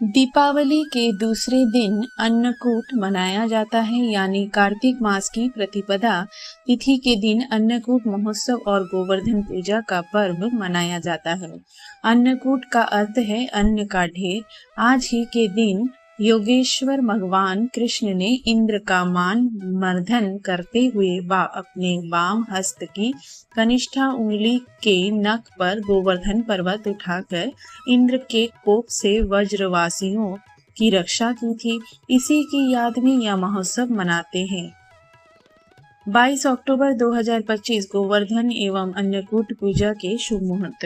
दीपावली के दूसरे दिन अन्नकूट मनाया जाता है, यानी कार्तिक मास की प्रतिपदा तिथि के दिन अन्नकूट महोत्सव और गोवर्धन पूजा का पर्व मनाया जाता है। अन्नकूट का अर्थ है अन्न का ढेर। आज ही के दिन योगेश्वर भगवान कृष्ण ने इंद्र का मान मर्दन करते हुए अपने वाम हस्त की कनिष्ठा उंगली के नख पर गोवर्धन पर्वत उठाकर इंद्र के कोप से वज्रवासियों की रक्षा की थी। इसी की याद में यह महोत्सव मनाते हैं। 22 अक्टूबर 2025 गोवर्धन एवं अन्नकूट पूजा के शुभ मुहूर्त।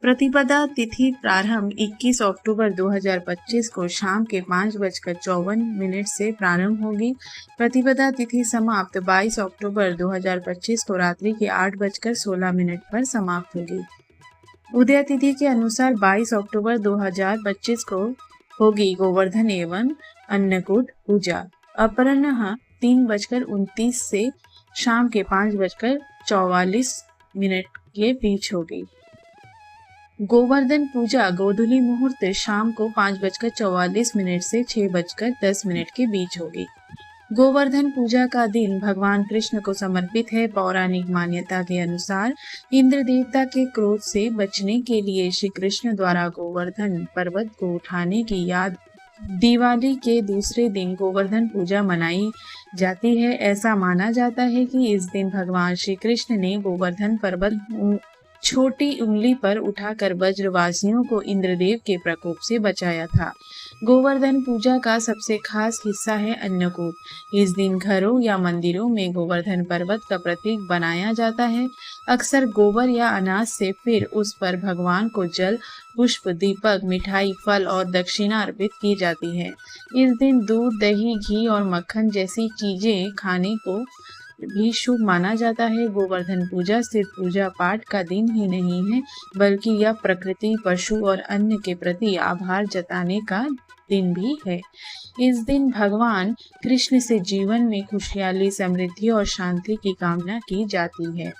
प्रतिपदा तिथि प्रारंभ 21 अक्टूबर 2025 को शाम के 5:54 से प्रारंभ होगी। प्रतिपदा तिथि समाप्त 22 अक्टूबर 2025 को रात्रि के 8:16 पर समाप्त होगी। उदय तिथि के अनुसार 22 अक्टूबर 2025 को होगी गोवर्धन एवं अन्नकूट पूजा। अपराह्न 3:29 से शाम के 5:44 के बीच होगी। गोवर्धन पूजा गोधूली मुहूर्त शाम को 5:44 से 6:10 के बीच होगी। गोवर्धन पूजा का दिन भगवान कृष्ण को समर्पित है। पौराणिक मान्यता के अनुसार इंद्र देवता के क्रोध से बचने के लिए श्री कृष्ण द्वारा गोवर्धन पर्वत को उठाने की याद दिवाली के दूसरे दिन गोवर्धन पूजा मनाई जाती है। ऐसा माना जाता है कि इस दिन भगवान श्री कृष्ण ने गोवर्धन पर्वत छोटी उंगली पर उठाकर वज्रवासियों को इंद्रदेव के प्रकोप से बचाया था। गोवर्धन पूजा का सबसे खास हिस्सा है अन्नकूट। इस दिन घरों या मंदिरों में गोवर्धन पर्वत का प्रतीक बनाया जाता है। अक्सर गोबर या अनाज से फिर उस पर भगवान को जल, पुष्प, दीपक, मिठाई, फल और दक्षिणा अर्पित की जाती है। इस दिन दूध, दही, घी और मक्खन जैसी चीजें खाने को भी शुभ माना जाता है। गोवर्धन पूजा सिर्फ पूजा पाठ का दिन ही नहीं है, बल्कि यह प्रकृति, पशु और अन्न के प्रति आभार जताने का दिन भी है। इस दिन भगवान कृष्ण से जीवन में खुशहाली, समृद्धि और शांति की कामना की जाती है।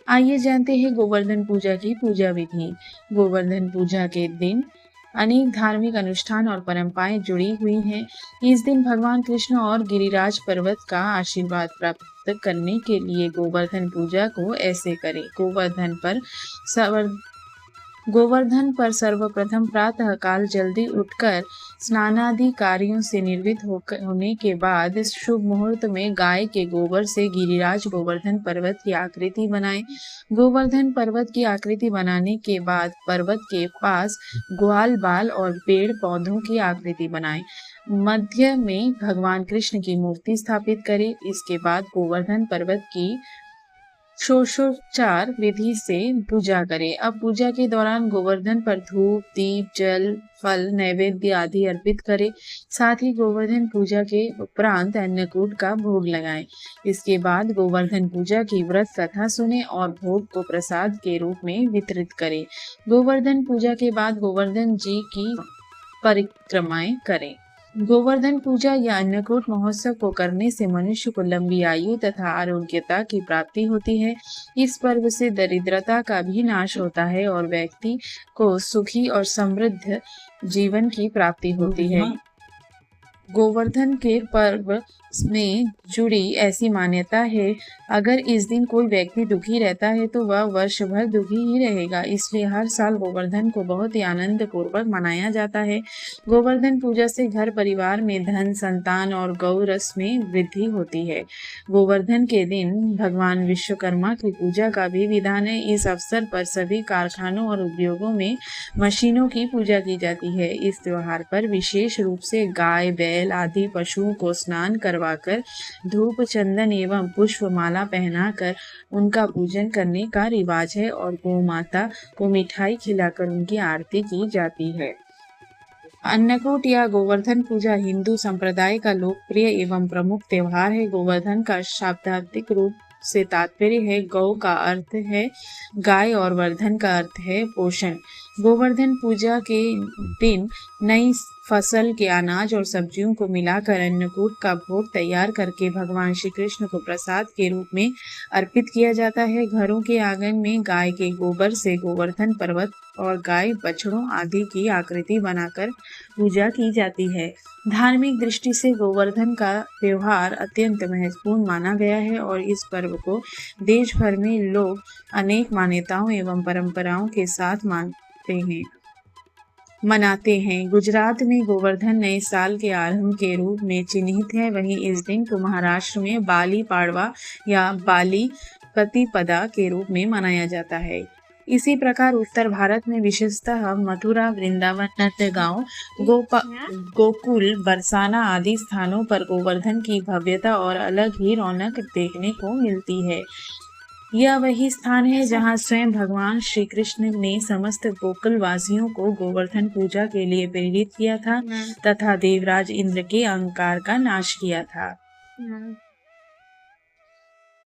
आइए जानते हैं गोवर्धन पूजा की पूजा विधि। गोवर्धन पूजा के दिन अनेक धार्मिक अनुष्ठान और परंपराएं जुड़ी हुई हैं। इस दिन भगवान कृष्ण और गिरिराज पर्वत का आशीर्वाद प्राप्त करने के लिए गोवर्धन पूजा को ऐसे करें। गोवर्धन पर सर्वप्रथम प्रातः काल जल्दी उठकर स्नानादि कार्यों से निर्वृत्त होने के बाद शुभ मुहूर्त में गाय के गोबर से गिरिराज गोवर्धन पर्वत की आकृति बनाएं। गोवर्धन पर्वत की आकृति बनाने के बाद पर्वत के पास ग्वाल बाल और पेड़ पौधों की आकृति बनाएं। मध्य में भगवान कृष्ण की मूर्ति स्थापित करें। इसके बाद गोवर्धन पर्वत की षोडशोपचार विधि से पूजा करें। अब पूजा के दौरान गोवर्धन पर धूप, दीप, जल, फल, नैवेद्य आदि अर्पित करें। साथ ही गोवर्धन पूजा के उपरांत अन्नकूट का भोग लगाएं। इसके बाद गोवर्धन पूजा की व्रत कथा सुने और भोग को प्रसाद के रूप में वितरित करें। गोवर्धन पूजा के बाद गोवर्धन जी की परिक्रमाएं करें। गोवर्धन पूजा या अन्नकूट महोत्सव को करने से मनुष्य को लंबी आयु तथा आरोग्यता की प्राप्ति होती है। इस पर्व से दरिद्रता का भी नाश होता है और व्यक्ति को सुखी और समृद्ध जीवन की प्राप्ति होती है। गोवर्धन के पर्व में जुड़ी ऐसी मान्यता है, अगर इस दिन कोई व्यक्ति दुखी रहता है तो वह वर्ष भर दुखी ही रहेगा। इसलिए हर साल गोवर्धन को बहुत ही आनंद पूर्वक मनाया जाता है। गोवर्धन पूजा से घर परिवार में धन, संतान और गौरस में वृद्धि होती है। गोवर्धन के दिन भगवान विश्वकर्मा की पूजा का भी विधान है। इस अवसर पर सभी कारखानों और उद्योगों में मशीनों की पूजा की जाती है। इस त्योहार पर विशेष रूप से गाय, बैल आदि पशुओं को स्नान करवाकर धूप, चंदन एवं पुष्प माला पहनाकर उनका पूजन करने का रिवाज है और गौ माता को मिठाई खिलाकर उनकी आरती की जाती है। अन्नकूट या गोवर्धन पूजा हिंदू संप्रदाय का लोकप्रिय एवं प्रमुख त्योहार है। गोवर्धन का शाब्दिक रूप से तात्पर्य है गौ का अर्थ है गाय और वर्धन का अर्थ है पोषण। गोवर्धन पूजा के दिन नई फसल के अनाज और सब्जियों को मिलाकर अन्नकूट का भोग तैयार करके भगवान श्री कृष्ण को प्रसाद के रूप में अर्पित किया जाता है। घरों के आंगन में गाय के गोबर से गोवर्धन पर्वत और गाय बछड़ों आदि की आकृति बनाकर पूजा की जाती है। धार्मिक दृष्टि से गोवर्धन का त्योहार अत्यंत महत्वपूर्ण माना गया है और इस पर्व को देश भर में लोग अनेक मान्यताओं एवं परंपराओं के साथ मनाते हैं। गुजरात में गोवर्धन नए साल के आरंभ के रूप में चिन्हित है। वहीं इस दिन को महाराष्ट्र में बाली पाड़वा या बाली प्रतिपदा के रूप में मनाया जाता है। इसी प्रकार उत्तर भारत में विशेषतः मथुरा, वृंदावन, नंदगांव, गोकुल, बरसाना आदि स्थानों पर गोवर्धन की भव्यता और अलग ही रौनक देखने को मिलती है। यह वही स्थान है जहां स्वयं भगवान श्री कृष्ण ने समस्त गोकुल वासियों को गोवर्धन पूजा के लिए प्रेरित किया था तथा देवराज इंद्र के अहंकार का नाश किया था।